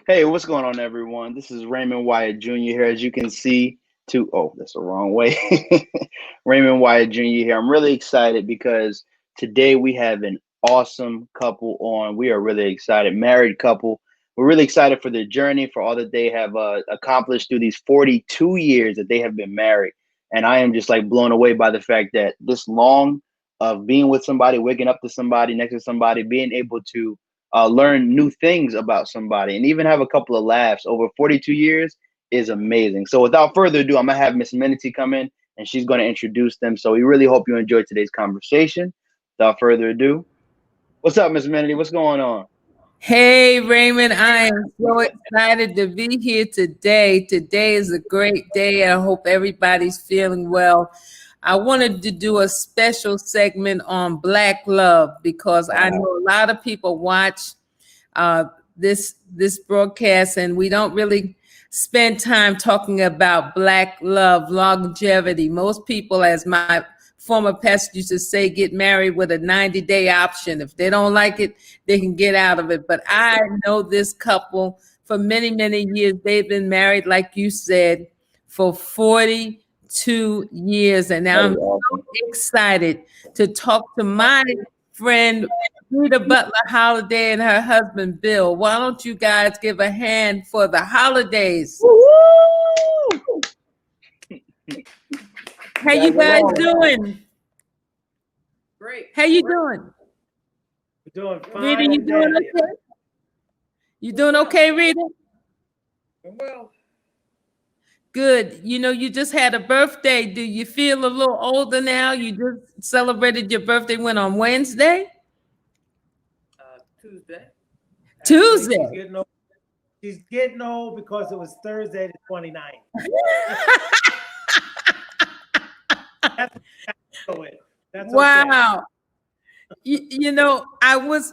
Hey, what's going on, everyone? This is Raymond Wyatt Jr. here. As you can see, that's the wrong way. Raymond Wyatt Jr. here. I'm really excited because today we have an awesome couple on. We are really excited, married couple. We're really excited for their journey, for all that they have accomplished through these 42 years that they have been married. And I am just like blown away by the fact that this long of being with somebody, waking up to somebody, next to somebody, being able to learn new things about somebody and even have a couple of laughs over 42 years is amazing. So without further ado, I'm gonna have Miss Menity come in and she's going to introduce them. So we really hope you enjoyed today's conversation. Without further ado, what's up, Miss Menity? What's going on? Hey, Raymond, I am so excited to be here today. Today is a great day, and I hope everybody's feeling well. I wanted to do a special segment on Black love because I Wow. know a lot of people watch uh, this broadcast, and we don't really spend time talking about Black love, longevity. Most people, as my former pastor used to say, get married with a 90-day option. If they don't like it, they can get out of it. But I know this couple for many, many years. They've been married, like you said, for 42 years. And now That I'm is so awesome. excited to talk to my friend Rita Butler Holiday and her husband Bill. Why don't you guys give a hand for the holidays? Woo-hoo! You How you guys guys alone. doing? Great. How you doing? We're doing Rita, fine you and doing dandy. okay? You doing okay, Rita? Well, Good. You know, you just had a birthday. Do you feel a little older now? You just celebrated your birthday when on Wednesday? Tuesday. Actually, she's Tuesday. getting old. She's getting old because it was Thursday the 29th. That's okay. That's okay. Wow. You know,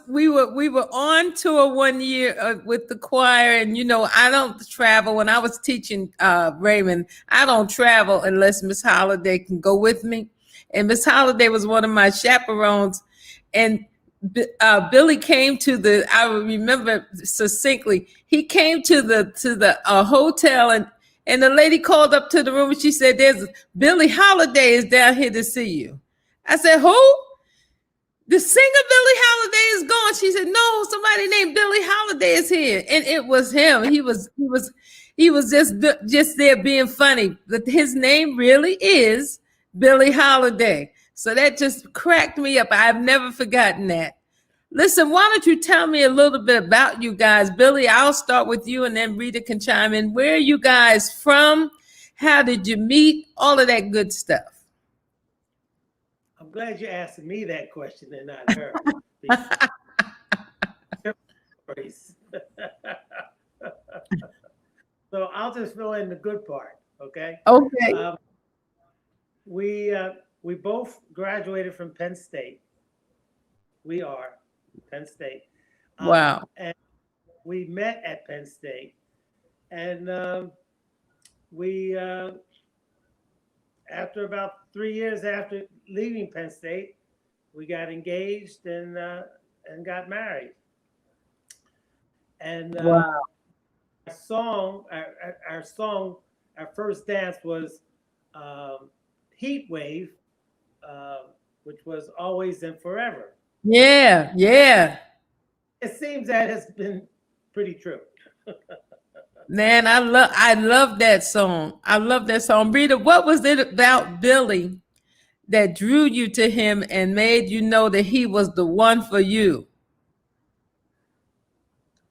we were on tour one year with the choir, and you know, I don't travel. When I was teaching Raymond, I don't travel unless Miss Holiday can go with me, and Miss Holiday was one of my chaperones, and Billy came to the. I remember succinctly. He came to the hotel, and the lady called up to the room and she said, "There's Billy Holiday is down here to see you." I said, "Who?" The singer Billie Holiday is gone. She said, "No, somebody named Billie Holiday is here," and it was him. He was just there being funny. But his name really is Billie Holiday. So that just cracked me up. I've never forgotten that. Listen, why don't you tell me a little bit about you guys, Billy? I'll start with you, and then Rita can chime in. Where are you guys from? How did you meet? All of that good stuff. I'm glad you're asking me that question and not her. Because stories. So I'll just fill in the good part. Okay. Okay. Um, we both graduated from Penn State. We are Penn State, Wow. and we met at Penn State, and we after about 3 years after leaving Penn State, we got engaged and got married. And Wow. our song, our first dance was um, Heat Wave, uh, which was Always and Forever. Yeah, yeah. It seems that has been pretty true. Man, I love that song. I love that song. Rita, what was it about Billy that drew you to him and made you know that he was the one for you?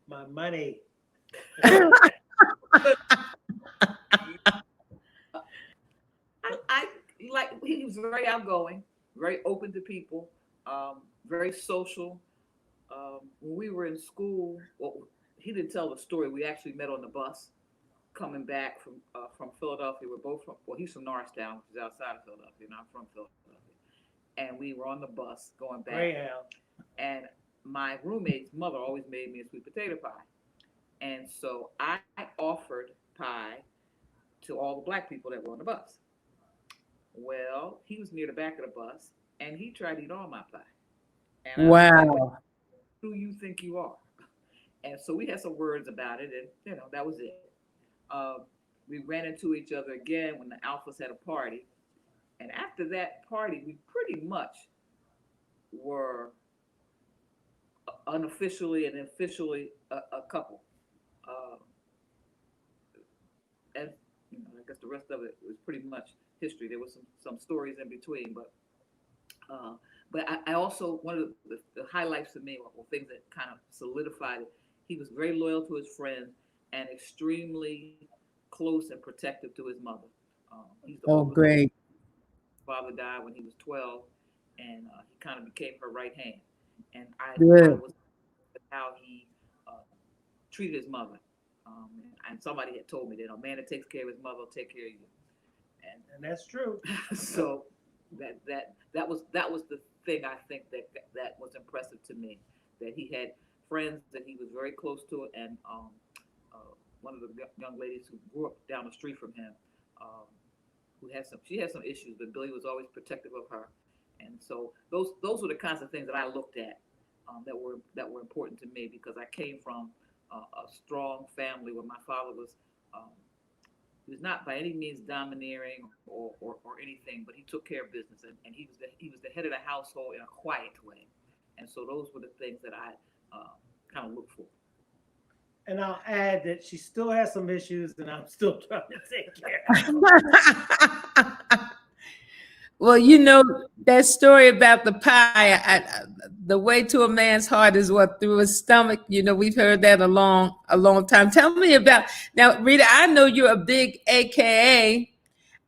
My money. I like he was very outgoing, very open to people, very social. When we were in school, well, he didn't tell the story. We actually met on the bus coming back from Philadelphia. We're both from well, he's from Norristown, which is outside of Philadelphia, and I'm from Philadelphia. And we were on the bus going back, Greyhound. and my roommate's mother always made me a sweet potato pie, and so I offered pie to all the black people that were on the bus. Well, he was near the back of the bus and he tried to eat all my pie. And I was like, Wow. who do you think you are? And so we had some words about it, and that was it. Uh, we ran into each other again when the Alphas had a party, and after that party, we pretty much were unofficially and officially a couple. Uh, and I guess the rest of it was pretty much history. There was some stories in between, uh, but I also one of the highlights for me, or things that kind of solidified it. He was very loyal to his friends and extremely close and protective to his mother. He's the Oh, oldest boy. great. His father died when he was 12, and he kind of became her right hand. And I Good. was how he uh, treated his mother. And somebody had told me that a man that takes care of his mother will take care of you. And that's true. So that was the thing I think that was impressive to me, that he had friends that he was very close to, and one of the young ladies who grew up down the street from him, um, she had some issues, but Billy was always protective of her, and so those were the kinds of things that I looked at, that were important to me, because I came from a strong family where my father was. He was not by any means domineering or anything, but he took care of business, and he was the head of the household in a quiet way, and so those were the things that I kind of look for. And I'll add that she still has some issues, and I'm still trying to take care of them. Well, that story about the pie, the way to a man's heart is what, through his stomach. We've heard that a long time. Tell me about now, Rita. I know you're a big AKA.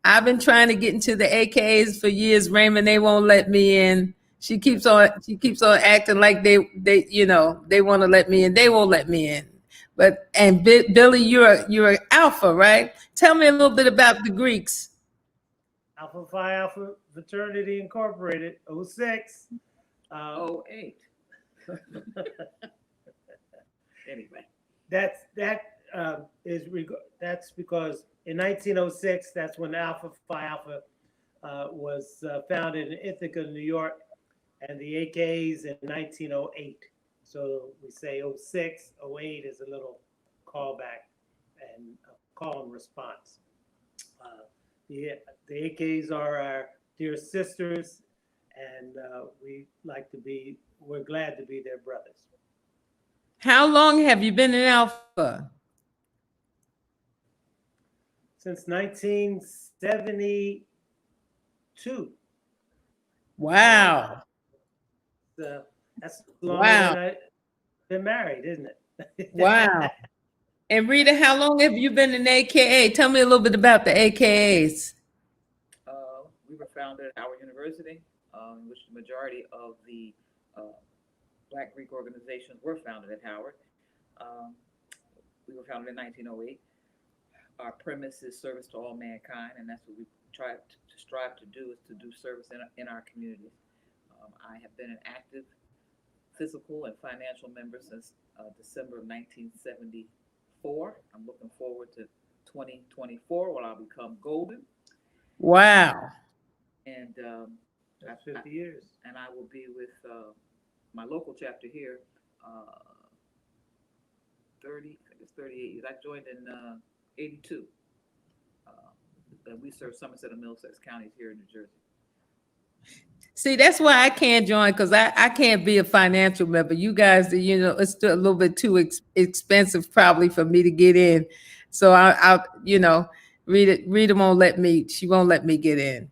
I've been trying to get into the AKAs for years, Raymond. They won't let me in. She keeps on acting like they want to let me in. They won't let me in. And Billy, you're an alpha, right? Tell me a little bit about the Greeks. Alpha Phi Alpha Fraternity Incorporated, '06. Oh, eight. Anyway, that's because in 1906, that's when Alpha Phi Alpha was founded in Ithaca, New York, and the AKAs in 1908. So we say '06, '08 is a little callback and a call and response. The AKs are our dear sisters, and we're glad to be their brothers. How long have you been in alpha? Since 1972. Wow. That's longer Wow. than I've been married, isn't it? Wow. And Rita, how long have you been in AKA? Tell me a little bit about the AKAs. we were founded at Howard University, in which the majority of the uh, Black Greek organizations were founded at Howard. Um, we were founded in 1908. Our premise is service to all mankind, and that's what we try to strive to do, is to do service in our communities. I have been an active physical and financial member since December of 1974. I'm looking forward to 2024 when I'll become golden. Wow. And That's 50 years. And I will be with my local chapter here 38 years. I joined in 82. And we serve Somerset and Middlesex counties here in New Jersey. See, that's why I can't join, because I can't be a financial member. You guys, it's still a little bit too expensive probably for me to get in. So Rita won't let me. She won't let me get in.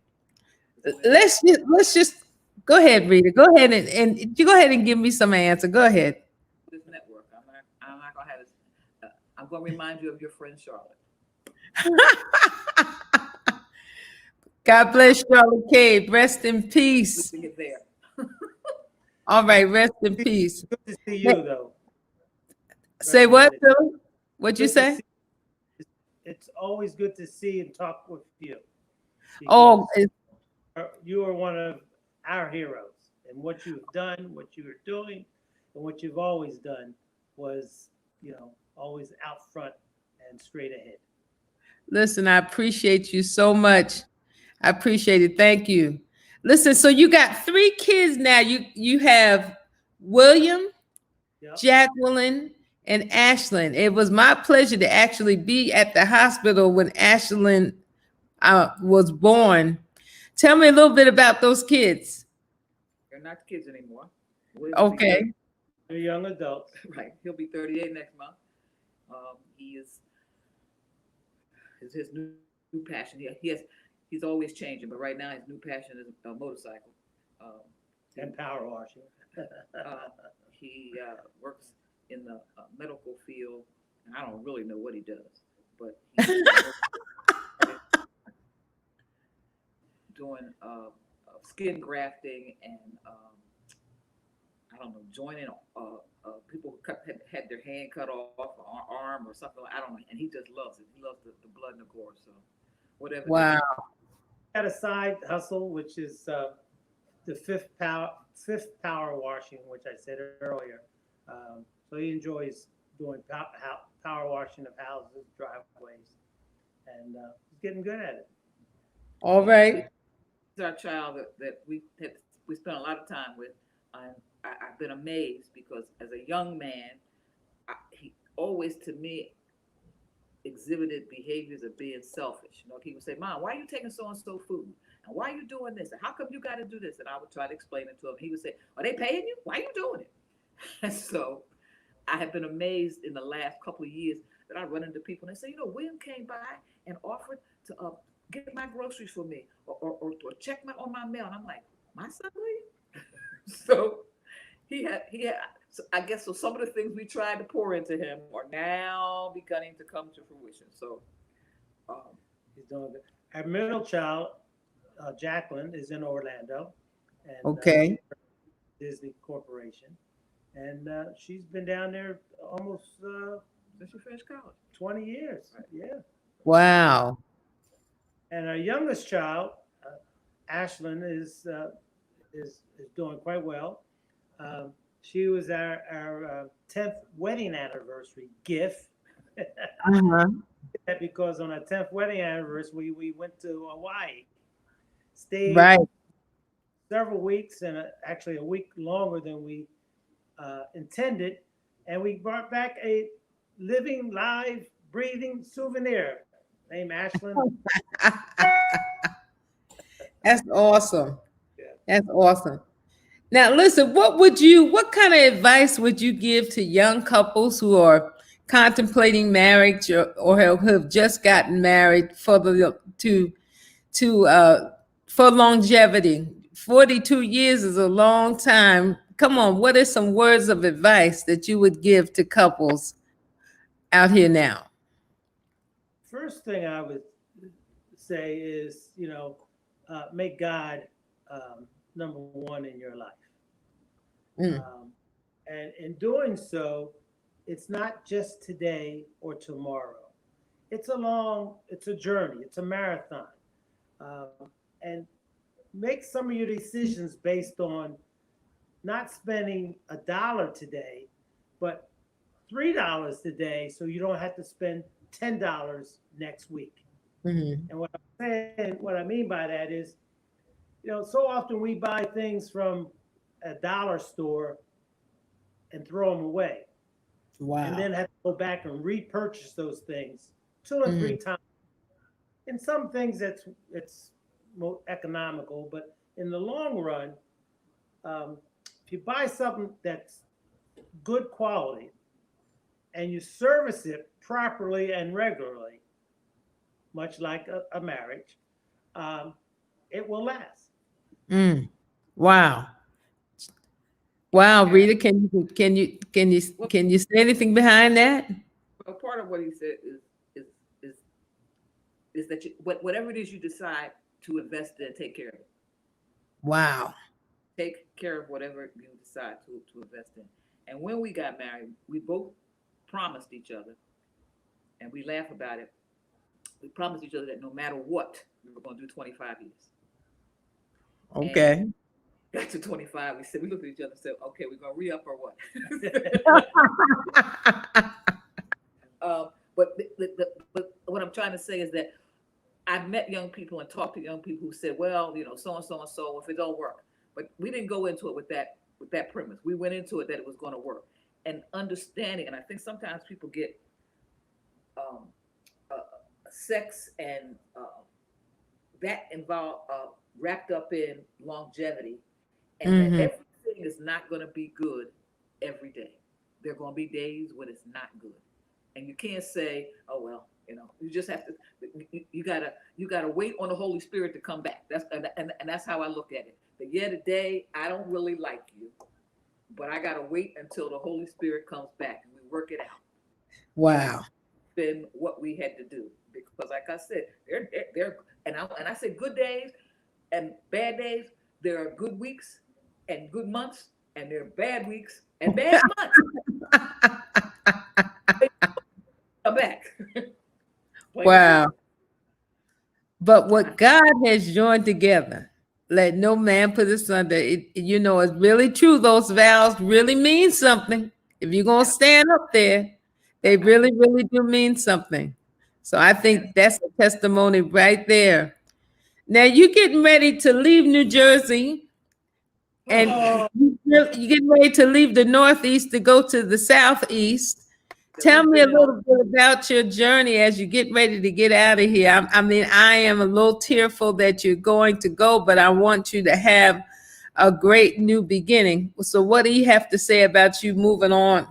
Let's just go ahead, Rita. Go ahead and you go ahead and give me some answer. Go ahead. This network, I'm not gonna have this. I'm gonna remind you of your friend Charlotte. God bless Charlotte Cave. Rest in peace. Leaving it there. All right, rest in peace. Good to see you, though. Say what, Phil? What'd you say? It's always good to see and talk with you. Oh, You are one of our heroes, and what you've done, what you are doing, and what you've always done was, always out front and straight ahead. listen, I appreciate you so much. I appreciate it. Thank you. Listen, so you got 3 kids now. You have William, Yep. Jacqueline, and Ashlyn. It was my pleasure to actually be at the hospital when Ashlyn was born. Tell me a little bit about those kids. They're not kids anymore. William will be 30, Okay. They're young adults. right. He'll be 38 next month. He is his new passion. He's always changing, but right now his new passion is a motorcycle. Um, And power washing. he works in the medical field, and I don't really know what he does, but he's doing skin grafting and I don't know, joining people who had their hand cut off, or arm or something. I don't know, and he just loves it. He loves the blood and the gore. So whatever. Wow. Got a side hustle, which is the fifth power washing, which I said earlier. So he enjoys doing power washing of houses, driveways, and he's getting good at it. All right. He's our child that we spent a lot of time with. And I've been amazed because as a young man, he always to me exhibited behaviors of being selfish. You know, he would say, "Mom, why are you taking so and so food? And why are you doing this? And how come you got to do this?" And I would try to explain it to him. He would say, "Are they paying you? Why are you doing it?" And so I have been amazed in the last couple of years that I run into people and they say, "You know, William came by and offered to get my groceries for me or check on my mail." And I'm like, "My son, William?" So he had. So I guess so. Some of the things we tried to pour into him are now beginning to come to fruition. So He's doing good. Our middle child, Jacqueline, is in Orlando, and Okay. Disney Corporation, and she's been down there almost since you finished college, 20 years. Right. Yeah. Wow. And our youngest child, Ashlyn, is doing quite well. She was our 10th wedding anniversary gift. Uh-huh. Because on our 10th wedding anniversary, we went to Hawaii, stayed Right. several weeks, and actually a week longer than we intended. And we brought back a living, live, breathing souvenir named Ashlyn. That's awesome. Yeah. That's awesome. Now, listen, what kind of advice would you give to young couples who are contemplating marriage or have just gotten married for longevity? 42 years is a long time. Come on, what are some words of advice that you would give to couples out here now? First thing I would say is, make God number one in your life. Mm. And in doing so, it's not just today or tomorrow. It's a journey, it's a marathon. Um, and make some of your decisions based on not spending $1 today, but $3 today, so you don't have to spend $10 next week. Mhm. And what I mean by that is, so often we buy things from a dollar store and throw them away, and Wow. then have to go back and repurchase those things 2 and 3 times. In some things, it's more economical, but in the long run, if you buy something that's good quality and you service it properly and regularly, much like a marriage, it will last. Mm. Wow. Wow, Rita, can you say anything behind that? well, part of what he said is is is that whatever it is you decide to invest in, take care of it. Wow. Take care of whatever you decide to invest in. And when we got married, we both promised each other, and we laugh about it. We promised each other that no matter what, we were going to do 25 years. And Okay. got to 25, we looked at each other and said, "Okay, we're going to re-up or what?" But what I'm trying to say is that I've met young people and talked to young people who said, "Well, so and so and so, if it don't work," but we didn't go into it with that premise. We went into it that it was going to work, and understanding. And I think sometimes people get um, uh, sex and that involved wrapped up in longevity, and that Mm-hmm. everything is not going to be good every day. There are going to be days when it's not good, and you can't say, "Oh well," You just have to. You gotta wait on the Holy Spirit to come back. And that's how I look at it. But yeah, today I don't really like you, but I gotta wait until the Holy Spirit comes back and we work it out. And Wow. then what we had to do, because like I said, and I say good days and bad days. There are good weeks and good months, and there are bad weeks and bad months. They come back. Plain and Wow. simple. But And I what God has joined together, let no man put asunder. It's really true. Those vows really mean something. If you're going to yeah, stand up there, they I really, really do mean something. So I and think that's a testimony right there. Now you're getting ready to leave New Jersey, and oh, you're getting ready to leave the Northeast to go to the Southeast. Tell we've me a been in. little bit about your journey as you get ready to get out of here. I mean, I am a little tearful that you're going to go, but I want you to have a great new beginning. So, what do you have to say about you moving on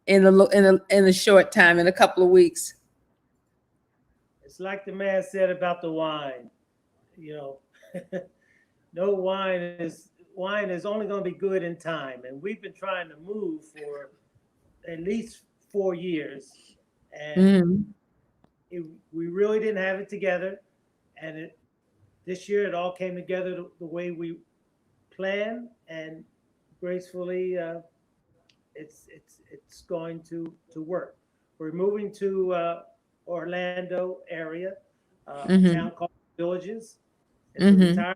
in a short time, in a couple of weeks? It's like the man said about the wine. You know, no wine is only going to be good in time, and we've been trying to move for at least 4 years, and Hmm. we really didn't have it together. And this year, it all came together the way we planned, and gracefully, it's going to work. We're moving to Orlando area, a Hmm. town called Villages. It's a Hmm. retire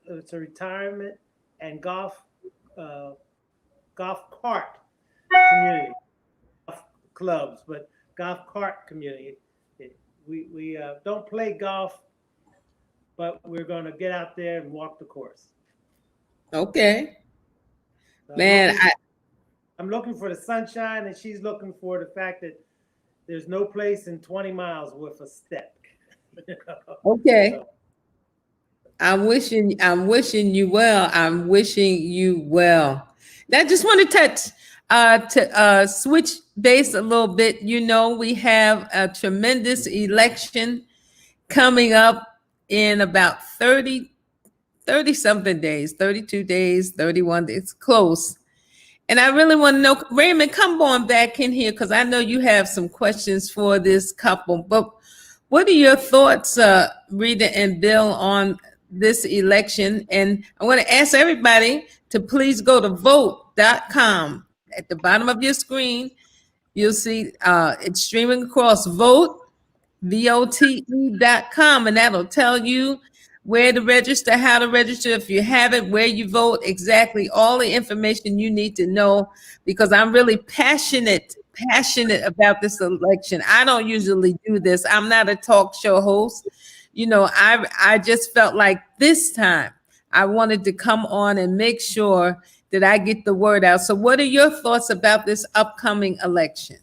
it's a retirement and uh, golf cart community, golf clubs, but golf cart community. We don't play golf, but we're going to get out there and walk the course. Okay, So man. I'm looking for the sunshine, and she's looking for the fact that there's no place in 20 miles with a step. Okay. So I'm wishing you well. I'm wishing you well. Now, I just want to switch base a little bit. We have a tremendous election coming up in about 30 something days, 32 days, 31 days. It's close. And I really want to know, Raymond, come on back in here because I know you have some questions for this couple. But what are your thoughts, Rita and Bill, on this election? And I want to ask everybody to please go to vote.com. At the bottom of your screen, you'll see it's streaming across vote.com, and that'll tell you where to register, how to register, if you haven't, where you vote, exactly all the information you need to know, because I'm really passionate about this election. I don't usually do this. I'm not a talk show host. I just felt like this time I wanted to come on and make sure that I get the word out. So what are your thoughts about this upcoming election?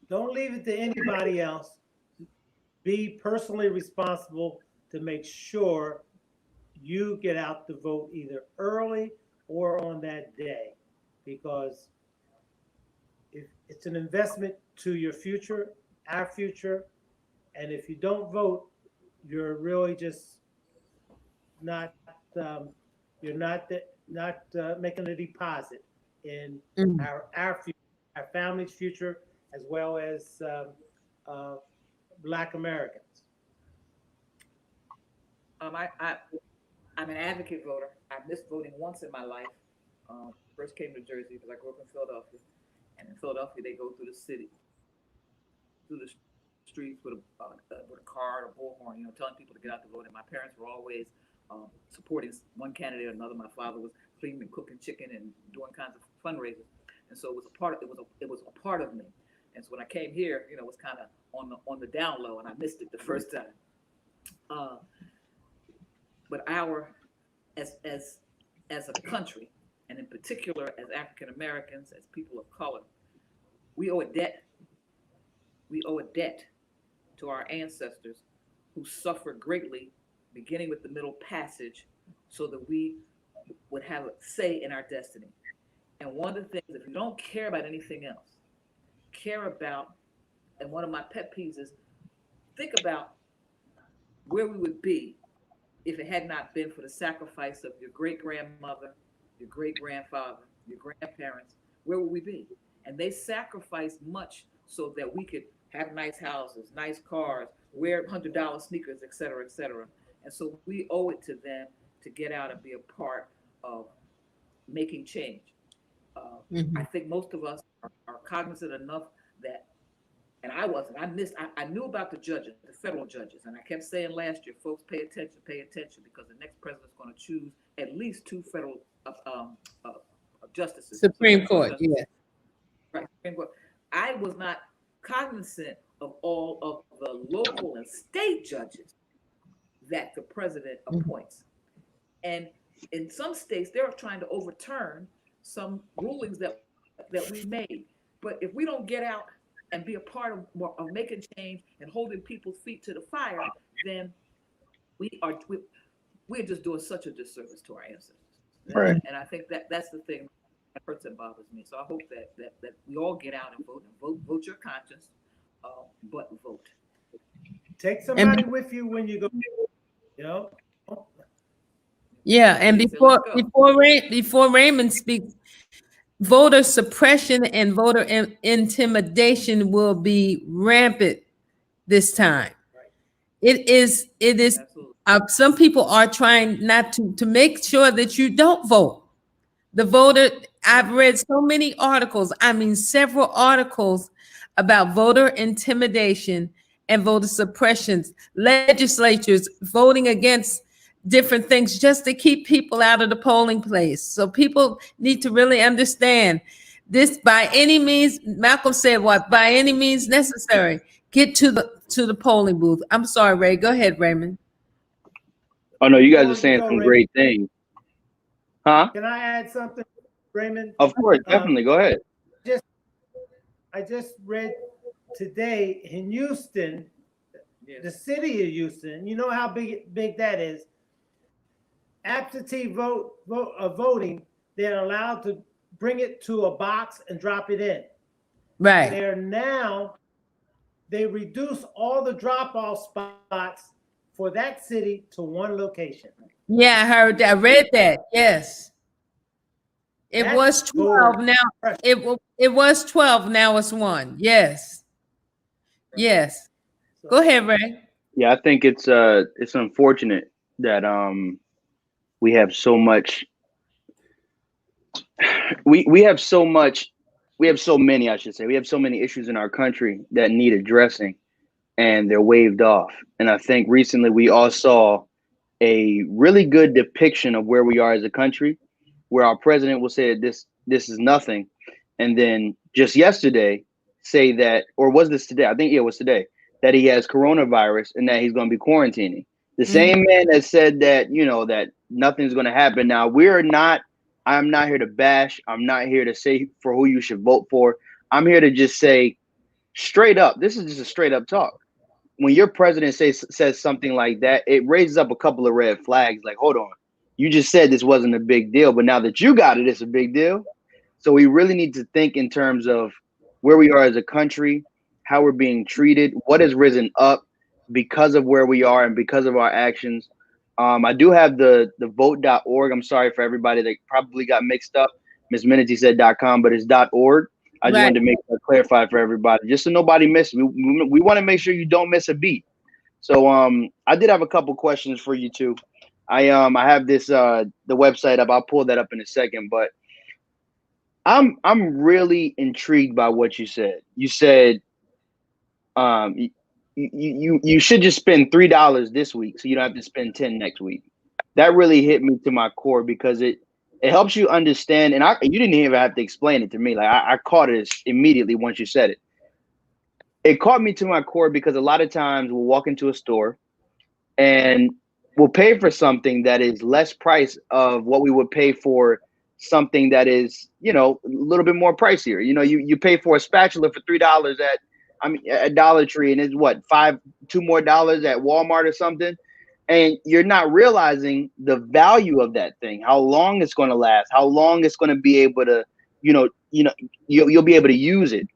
don't leave it to anybody else. Be personally responsible to make sure you get out to vote either early or on that day, because if it's an investment to your future, our future, and if you don't vote, you're really just not you're not making a deposit in Mm. our future, our family's future, as well as uh, Black Americans. I I'm an advocate voter. I missed voting once in my life. First came to Jersey because I grew up in Philadelphia, and in Philadelphia they go through the city, through the streets with a car or a bullhorn, telling people to get out to vote. And my parents were always supporting one candidate or another. My father was cleaning and cooking chicken and doing kinds of fundraisers, and so it was a part of me. And so when I came here, it was kind of on the down low, and I missed it the first time. Uh, but our as a country, and in particular as African Americans, as people of color, we owe a debt. We owe a debt to our ancestors who suffered greatly, beginning with the Middle Passage, so that we would have a say in our destiny. And one of the things, if you don't care about anything else, care about, and one of my pet peeves is think about where we would be if it had not been for the sacrifice of your great grandmother, your great grandfather, your grandparents. Where would we be? And they sacrificed much so that we could have nice houses, nice cars, wear $100 sneakers, et cetera, et cetera. And so we owe it to them to get out and be a part of making change. I think most of us are cognizant enough that, and I wasn't, I knew about the judges, the federal judges, and I kept saying last year, folks, pay attention, because the next president's going to choose at least two federal justices. Supreme Court, justices. yeah. Right, Supreme Court. I was not cognizant of all of the local and state judges that the president appoints. And in some states, they're trying to overturn some rulings that we made. But if we don't get out and be a part of making change and holding people's feet to the fire, then we're just doing such a disservice to our ancestors. Right. And I think that's the thing that hurts and bothers me. So I hope that we all get out and vote your conscience, but vote. Take somebody with you when you go. You know. Yeah, and before Raymond speaks, voter suppression and voter intimidation will be rampant this time. It is. Some people are trying not to make sure that you don't vote. The voter, I've read so many articles, several articles about voter intimidation and voter suppressions, legislatures voting against different things just to keep people out of the polling place. So people need to really understand this. By any means, Malcolm said, what? By any means necessary, get to the polling booth. I'm sorry, Ray. Go ahead, Raymond. Oh no, you guys are saying some great things. Huh? Can I add something, Raymond? Of course, definitely. Go ahead. I just read today in Houston, the city of Houston. You know how big that is. Absentee voting, they're allowed to bring it to a box and drop it in. Right. They reduce all the drop-off spots for that city to one location. Yeah, I heard that. I read that. Yes. It was 12 now. It was 12. Now it's 1. Yes. Yes. Go ahead, Ray. Yeah, I think it's unfortunate that we have so much. We have so many, I should say. We have so many issues in our country that need addressing, and they're waved off. And I think recently we all saw a really good depiction of where we are as a country, where our president will say that this is nothing, and then just yesterday say that, or was this today? I think it was today, that he has coronavirus and that he's going to be quarantining. The same man that said that, that nothing's going to happen. Now, I'm not here to bash. I'm not here to say for who you should vote for. I'm here to just say straight up, this is just a straight up talk. When your president says something like that, it raises up a couple of red flags. Like, hold on, you just said this wasn't a big deal, but now that you got it, it's a big deal. So we really need to think in terms of where we are as a country, how we're being treated, what has risen up because of where we are and because of our actions. I do have the vote.org. I'm sorry for everybody that probably got mixed up. Miss Minity said .com, but it's .org. I just wanted to make that clarified for everybody, just so nobody misses. We want to make sure you don't miss a beat. So I did have a couple questions for you too. I have this the website up. I'll pull that up in a second, but I'm really intrigued by what you said. You said you should just spend $3 this week, so you don't have to spend 10 next week. That really hit me to my core because it helps you understand. And you didn't even have to explain it to me. Like I caught it immediately once you said it. It caught me to my core because a lot of times we'll walk into a store and we'll pay for something that is less price of what we would pay for something that is, a little bit more pricier. You pay for a spatula for $3 at Dollar Tree, and it's what, $2 more at Walmart or something. And you're not realizing the value of that thing, how long it's going to last, how long it's going to be able to, you'll be able to use it.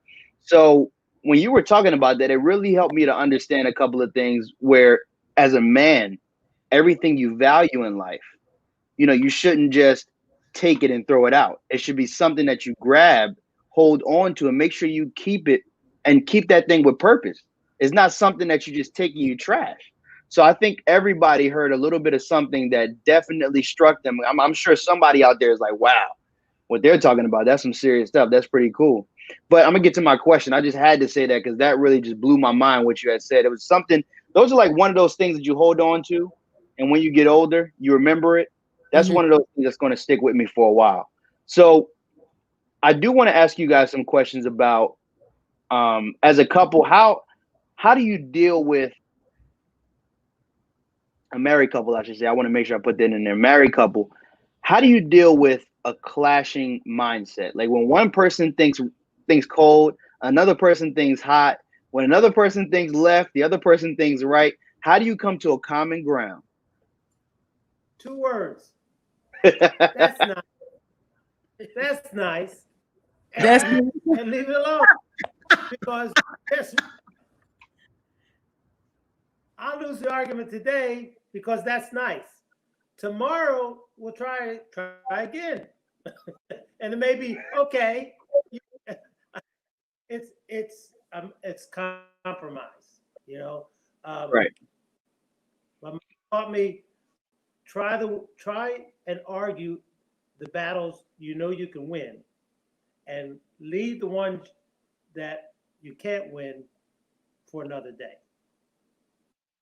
So when you were talking about that, it really helped me to understand a couple of things where, as a man, everything you value in life, you shouldn't just take it and throw it out. It should be something that you grab, hold on to, and make sure you keep it and keep that thing with purpose. It's not something that you just take and you trash. So I think everybody heard a little bit of something that definitely struck them. I'm sure somebody out there is like, wow, what they're talking about, that's some serious stuff. That's pretty cool. But I'm gonna get to my question. I just had to say that because that really just blew my mind what you had said. It was something, those are like one of those things that you hold on to, and when you get older, you remember it. That's one of those things that's going to stick with me for a while. So I do want to ask you guys some questions about, as a couple, how do you deal with a married couple, I should say. I want to make sure I put that in there. Married couple, how do you deal with a clashing mindset? Like when one person thinks cold, another person thinks hot. When another person thinks left, the other person thinks right. How do you come to a common ground? 2 words. That's nice. That's nice. And leave it alone. Because I'll lose the argument today because that's nice. Tomorrow we'll try again. And it may be okay. It's compromise, Right. My mom taught me try and argue the battles you can win, and leave the ones that you can't win for another day.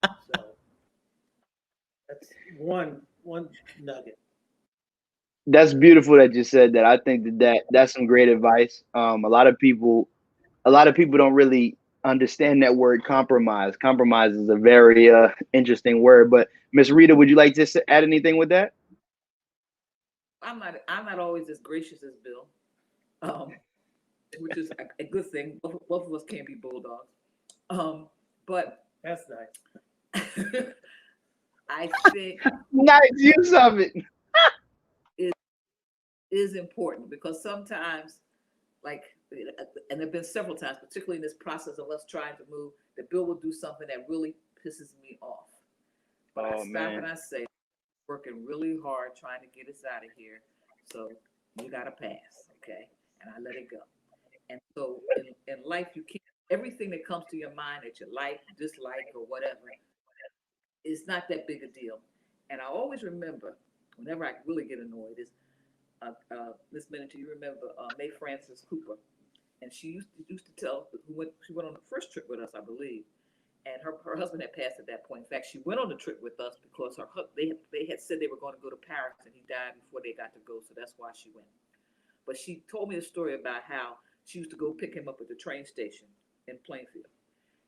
So that's one nugget. That's beautiful that you said that. I think that's some great advice. A lot of people don't really understand that word compromise. Compromise is a very interesting word. But Miss Rita, would you like to add anything with that? I'm not always as gracious as Bill, which is a good thing. Both of us can't be bulldogs, but that's nice. I think nice use of it. is important because sometimes, and there've been several times, particularly in this process of us trying to move, that Bill will do something that really pisses me off. But I stop and I say, working really hard trying to get us out of here, so you got to pass, okay? And I let it go. And so in life, you can't, everything that comes to your mind that you like, dislike, or whatever, is not that big a deal. And I always remember, whenever I really get annoyed, is Miss Miniature, you remember Mae Francis Cooper, and she used to tell, she went on the first trip with us, I believe, and her husband had passed at that point. In fact, she went on the trip with us because they had said they were going to go to Paris, and he died before they got to go, so that's why she went. But she told me a story about how she used to go pick him up at the train station in Plainfield,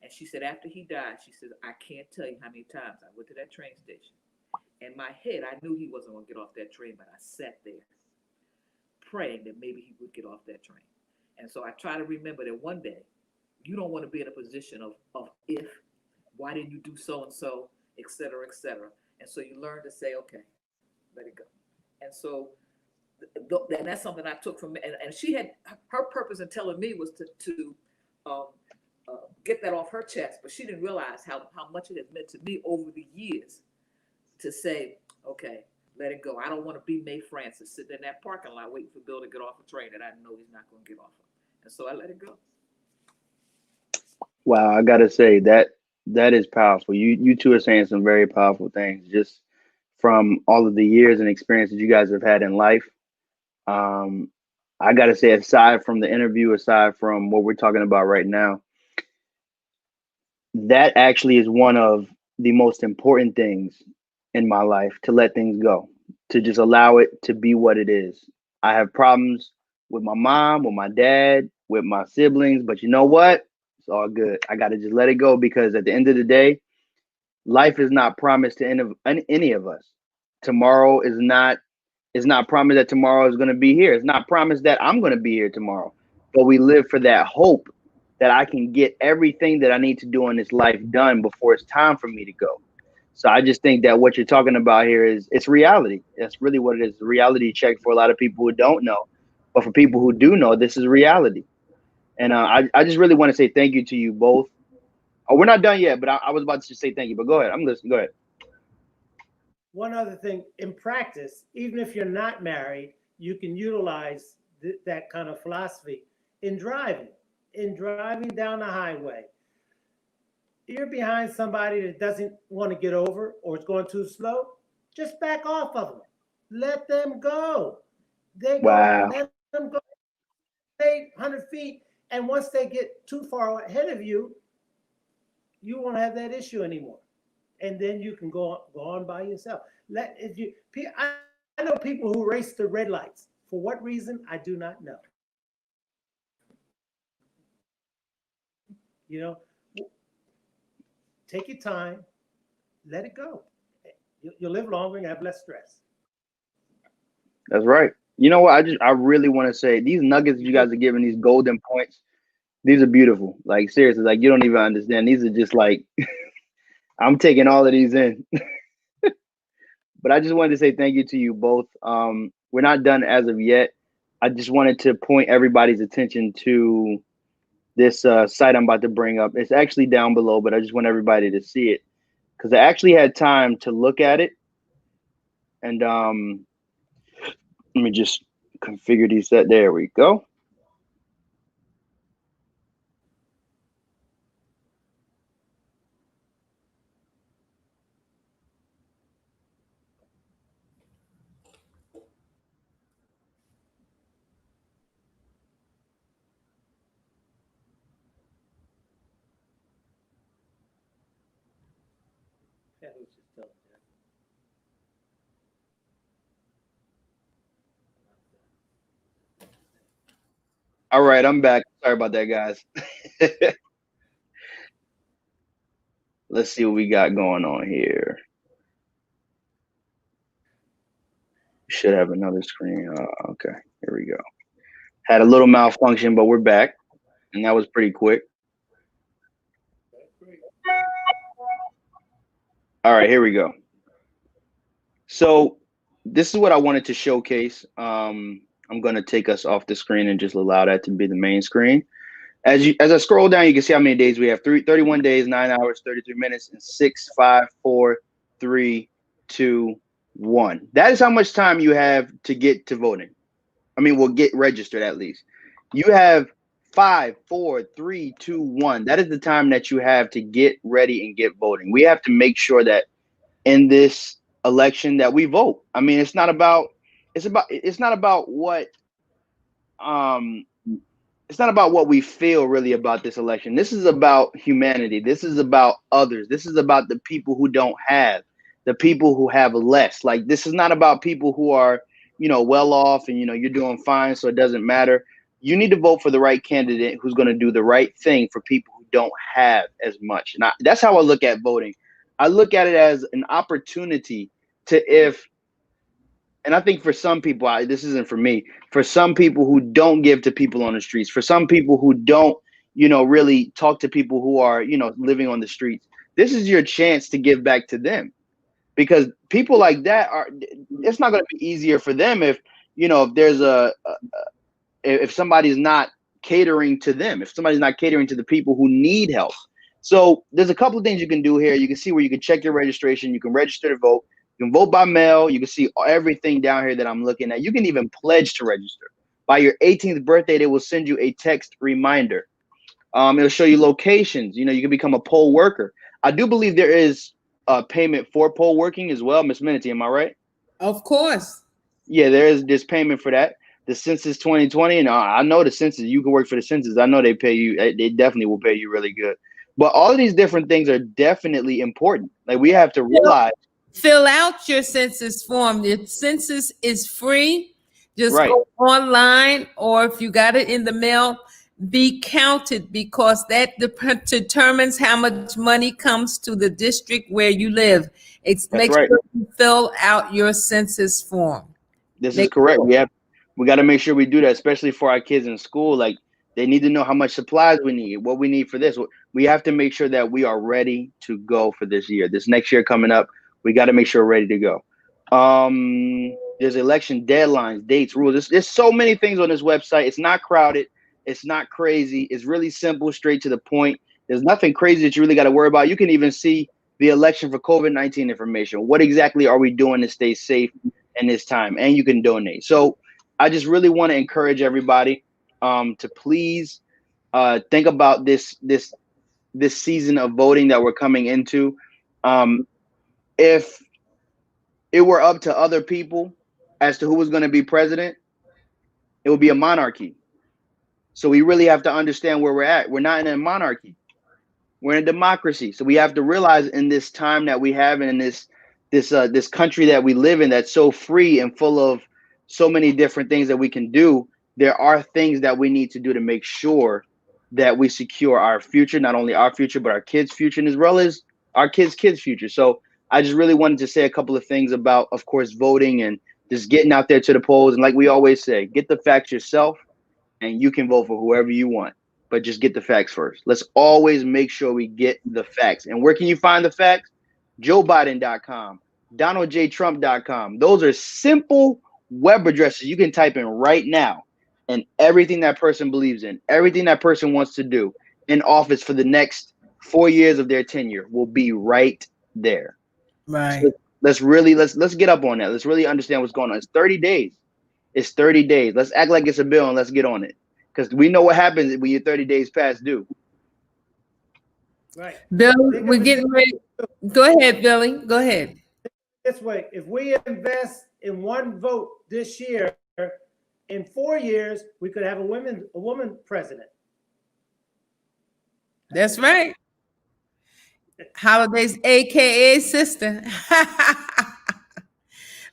and she said after he died, she said, I can't tell you how many times I went to that train station. In my head, I knew he wasn't going to get off that train, but I sat there praying that maybe he would get off that train. And so I try to remember that one day, you don't want to be in a position of if, why didn't you do so and so, et cetera, et cetera. And so you learn to say, okay, let it go. And so, and that's something I took from, and she had, her purpose in telling me was to get that off her chest, but she didn't realize how much it has meant to me over the years to say, okay, let it go. I don't want to be Mae Francis sitting in that parking lot waiting for Bill to get off a train that I know he's not going to get off of. And so I let it go. Wow, I gotta say that is powerful. You two are saying some very powerful things just from all of the years and experiences you guys have had in life. I gotta say, aside from the interview, aside from what we're talking about right now, that actually is one of the most important things in my life, to let things go, to just allow it to be what it is. I have problems with my mom, with my dad, with my siblings, but you know what? It's all good. I got to just let it go, because at the end of the day, life is not promised to any of us. Tomorrow is It's not promised that tomorrow is going to be here. It's not promised that I'm going to be here tomorrow. But we live for that hope that I can get everything that I need to do in this life done before it's time for me to go. So I just think that what you're talking about here is it's reality. That's really what it is. A reality check for a lot of people who don't know. But for people who do know, this is reality. And I just really want to say thank you to you both. Oh, we're not done yet, but I was about to just say thank you. But go ahead. I'm listening. Go ahead. One other thing, in practice, even if you're not married, you can utilize that kind of philosophy in driving. In driving down the highway, you're behind somebody that doesn't want to get over or is going too slow, just back off of them. Let them go. They go, Wow. let them go 800 feet. And once they get too far ahead of you, you won't have that issue anymore. And then you can go on by yourself. I know people who race the red lights. For what reason, I do not know. You know, take your time, let it go. You'll live longer and have less stress. That's right. You know what? I really want to say these nuggets you guys are giving, these golden points, these are beautiful. Like seriously, like you don't even understand. These are just like I'm taking all of these in. But I just wanted to say thank you to you both. We're not done as of yet. I just wanted to point everybody's attention to this site I'm about to bring up. It's actually down below, but I just want everybody to see it because I actually had time to look at it. And let me just configure these. There we go. All right, I'm back. Sorry about that, guys. Let's see what we got going on here. We should have another screen. Okay, here we go. Had a little malfunction, but we're back, and that was pretty quick. All right, here we go. So this is what I wanted to showcase. I'm going to take us off the screen and just allow that to be the main screen. As I scroll down, you can see how many days we have. 31 days, 9 hours, 33 minutes, and 6, 5, 4, 3, 2, 1. That is how much time you have to get to voting. I mean, we'll get registered at least. You have 5, 4, 3, 2, 1. That is the time that you have to get ready and get voting. We have to make sure that in this election that we vote. I mean, it's not about what it's not about what we feel really about this election. This is about humanity. This is about others. This is about the people who don't have, the people who have less. Like this is not about people who are, well off and you're doing fine, so it doesn't matter. You need to vote for the right candidate who's going to do the right thing for people who don't have as much. And that's how I look at voting. I look at it as an opportunity and I think for some people, this isn't for me, for some people who don't give to people on the streets, for some people who don't, really talk to people who are, living on the streets, this is your chance to give back to them. Because people like that it's not going to be easier for them if there's if somebody's not catering to them, if somebody's not catering to the people who need help. So there's a couple of things you can do here. You can see where you can check your registration. You can register to vote. You can vote by mail. You can see everything down here that I'm looking at. You can even pledge to register. By your 18th birthday, they will send you a text reminder. It'll show you locations. You can become a poll worker. I do believe there is a payment for poll working as well. Miss Minity, am I right? Of course. Yeah, there's payment for that. The census 2020, and I know the census. You can work for the census. I know they pay you. They definitely will pay you really good. But all of these different things are definitely important. Like we have to realize. Fill out your census form. The census is free. Just right. Go online, or if you got it in the mail, be counted, because that determines how much money comes to the district where you live. Make sure you fill out your census form. This is correct. We got to make sure we do that, especially for our kids in school. Like they need to know how much supplies we need, what we need for this. We have to make sure that we are ready to go for this year. This next year coming up, we got to make sure we're ready to go. There's election deadlines, dates, rules. There's so many things on this website. It's not crowded. It's not crazy. It's really simple, straight to the point. There's nothing crazy that you really got to worry about. You can even see the election for COVID-19 information. What exactly are we doing to stay safe in this time? And you can donate. So I just really want to encourage everybody to please think about this season of voting that we're coming into. If it were up to other people as to who was going to be president, it would be a monarchy. So we really have to understand where we're at. We're not in a monarchy. We're in a democracy. So we have to realize in this time that we have and in this country that we live in that's so free and full of so many different things that we can do, there are things that we need to do to make sure that we secure our future, not only our future, but our kids' future, and as well as our kids' future. So I just really wanted to say a couple of things about, of course, voting and just getting out there to the polls. And like we always say, get the facts yourself and you can vote for whoever you want, but just get the facts first. Let's always make sure we get the facts. And where can you find the facts? JoeBiden.com, DonaldJTrump.com. Those are simple web addresses you can type in right now, and everything that person believes in, everything that person wants to do in office for the next 4 years of their tenure will be right there. Right. So let's get up on that. Let's really understand what's going on. It's 30 days. It's 30 days. Let's act like it's a bill and let's get on it. Because we know what happens when you're 30 days past due. Right. Bill, we're getting ready. Go ahead, Billy. Go ahead. This way, if we invest in one vote this year, in 4 years, we could have a woman president. That's right. Holidays, aka sister.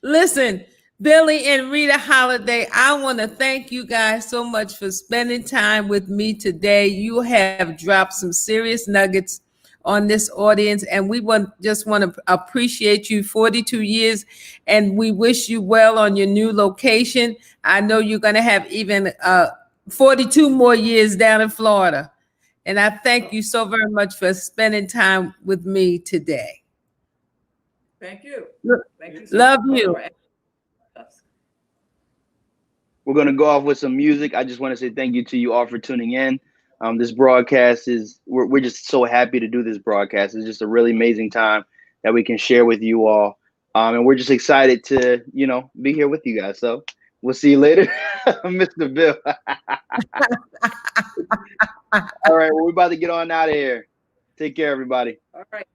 Listen, Billy and Rita Holiday, I want to thank you guys so much for spending time with me today. You have dropped some serious nuggets on this audience, and we just want to appreciate you. 42 years, and we wish you well on your new location. I know you're going to have even 42 more years down in Florida. And I thank you so very much for spending time with me today. Thank you. Thank you. Love you. We're going to go off with some music. I just want to say thank you to you all for tuning in. This broadcast we're just so happy to do this broadcast. It's just a really amazing time that we can share with you all. And we're just excited to, be here with you guys. So we'll see you later, Mr. Bill. All right. Well, we're about to get on out of here. Take care, everybody. All right.